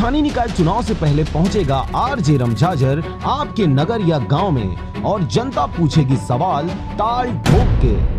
स्थानीय निकाय चुनाव से पहले पहुंचेगा आरजे रमझाझर आपके नगर या गांव में और जनता पूछेगी सवाल ताल ठोक के।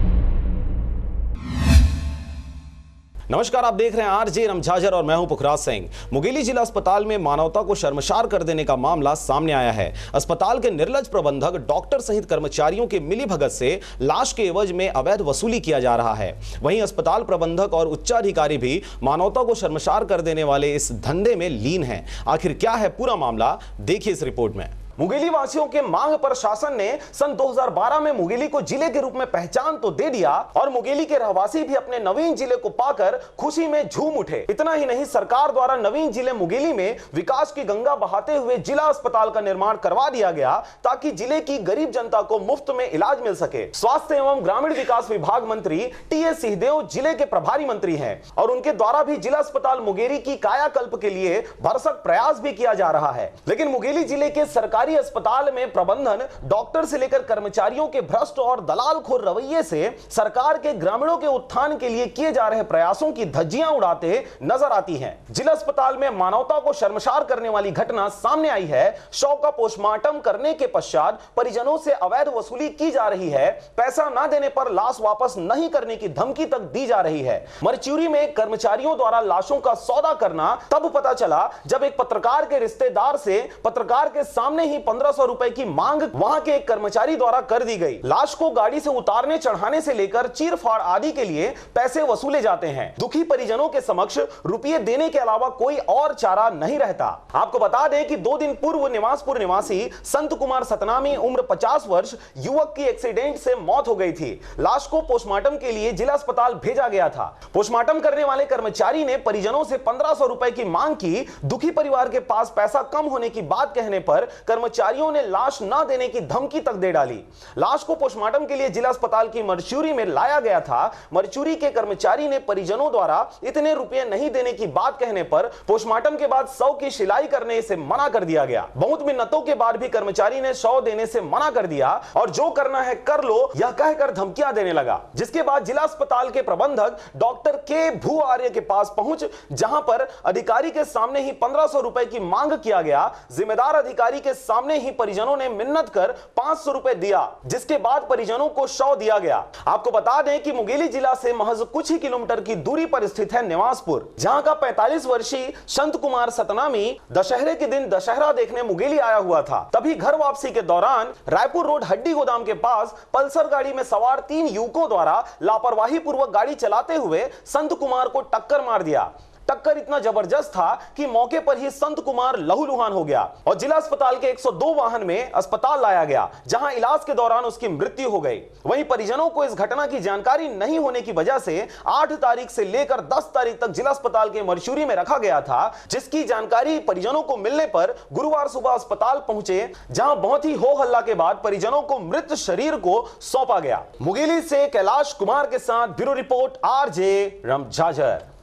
नमस्कार, आप देख रहे हैं आरजे रमझाझर और मैं हूं पुखराज सिंह। मुंगेली जिला अस्पताल में मानवता को शर्मसार कर देने का मामला सामने आया है। अस्पताल के निर्लज प्रबंधक, डॉक्टर सहित कर्मचारियों के मिलीभगत से लाश के एवज में अवैध वसूली किया जा रहा है। वहीं अस्पताल प्रबंधक और उच्चाधिकारी भी मानवता को शर्मसार कर देने वाले इस धंधे में लीन हैं। आखिर क्या है पूरा मामला, देखिए इस रिपोर्ट में। मुंगेली वासियों के मांग पर शासन ने सन 2012 में मुंगेली को जिले के रूप में पहचान तो दे दिया और मुंगेली के रहवासी भी अपने नवीन जिले को पाकर खुशी में झूम उठे। इतना ही नहीं, सरकार द्वारा नवीन जिले मुंगेली में विकास की गंगा बहाते हुए जिला अस्पताल का निर्माण करवा दिया गया ताकि जिले की गरीब जनता को मुफ्त में इलाज मिल सके। स्वास्थ्य एवं ग्रामीण विकास विभाग मंत्री टी.एस. सिंहदेव जिले के प्रभारी मंत्री हैं और उनके द्वारा भी जिला अस्पताल मुंगेली की कायाकल्प के लिए भरसक प्रयास भी किया जा रहा है। लेकिन मुंगेली जिले के सरकारी अस्पताल में प्रबंधन, डॉक्टर से लेकर कर्मचारियों के भ्रष्ट और दलालखोर रवैये से सरकार के ग्रामीणों के उत्थान के लिए किए जा रहे प्रयासों की धज्जियां उड़ाते नजर आती हैं। जिला अस्पताल में मानवता को शर्मसार करने वाली घटना सामने आई है। शव का पोस्टमार्टम करने के पश्चात परिजनों से अवैध वसूली की जा रही है। पैसा न देने पर लाश वापस नहीं करने की धमकी तक दी जा रही है। मरचूरी में कर्मचारियों द्वारा लाशों का सौदा करना तब पता चला जब एक पत्रकार के रिश्तेदार से पत्रकार के सामने ही 1500 रुपए की मांग वहां के एक कर्मचारी द्वारा कर दी गई। लाश को गाड़ी से उतारने चढ़ाने से लेकर चीरफाड़ आदि के लिए पैसे वसूले जाते हैं। दुखी परिजनों के समक्ष रुपये देने के अलावा कोई और चारा नहीं रहता। आपको बता दें कि 2 दिन पूर्व निवासपुर निवासी संत कुमार सतनामी उम्र 50 वर्ष युवक की एक्सीडेंट से मौत हो गई थी। लाश को पोस्टमार्टम के लिए जिला अस्पताल भेजा गया था। पोस्टमार्टम करने वाले कर्मचारी ने परिजनों से 1500 रुपए की मांग की। दुखी परिवार के पास पैसा कम होने की बात कहने पर कर्मचारियों ने लाश ना देने की धमकी तक दे डाली। लाश को पोस्टमार्टम के लिए जिला अस्पताल की मरचूरी में लाया गया था। मरचूरी के कर्मचारी ने परिजनों द्वारा इतने रुपए नहीं देने की बात कहने पर पोस्टमार्टम के बाद शव की सिलाई करने से मना कर दिया गया। बहुत मिन्नतों के बाद भी कर्मचारी ने शव देने से मना कर दिया और जो करना है कर लो यह कहकर धमकियां देने लगा। जिसके बाद जिला अस्पताल के प्रबंधक डॉक्टर के भू आर्य के पास पहुंच, जहां पर अधिकारी के सामने ही 1500 रुपए की मांग किया गया। जिम्मेदार अधिकारी के सामने ही परिजनों ने मिन्नत कर 500 रुपए दिया, जिसके बाद परिजनों को शव दिया गया। आपको बता दें कि मुंगेली जिला से महज कुछ ही किलोमीटर की दूरी पर स्थित है निवासपुर, जहां का 45 वर्षीय संत कुमार सतनामी दशहरे के दिन दशहरा देखने मुंगेली आया हुआ था। तभी घर वापसी के दौरान रायपुर रोड हड्डी गोदाम के पास पल्सर गाड़ी में सवार 3 युवकों द्वारा लापरवाही पूर्वक गाड़ी चलाते हुए संत कुमार को टक्कर मार दिया। टक्कर इतना जबरदस्त था कि मौके पर ही संत कुमार लहूलुहान हो गया और जिला अस्पताल के 102 वाहन में अस्पताल लाया गया, जहां इलाज के दौरान उसकी मृत्यु हो गई। वहीं परिजनों को इस घटना की जानकारी नहीं होने की वजह से 8 तारीख से लेकर 10 तारीख तक जिला अस्पताल के मरचूरी में रखा गया था, जिसकी जानकारी परिजनों को मिलने पर गुरुवार सुबह अस्पताल पहुंचे, जहां बहुत ही हो हल्ला के बाद परिजनों को मृत शरीर को सौंपा गया। मुंगेली से कैलाश कुमार के साथ ब्यूरो रिपोर्ट, आरजे रमझाझर।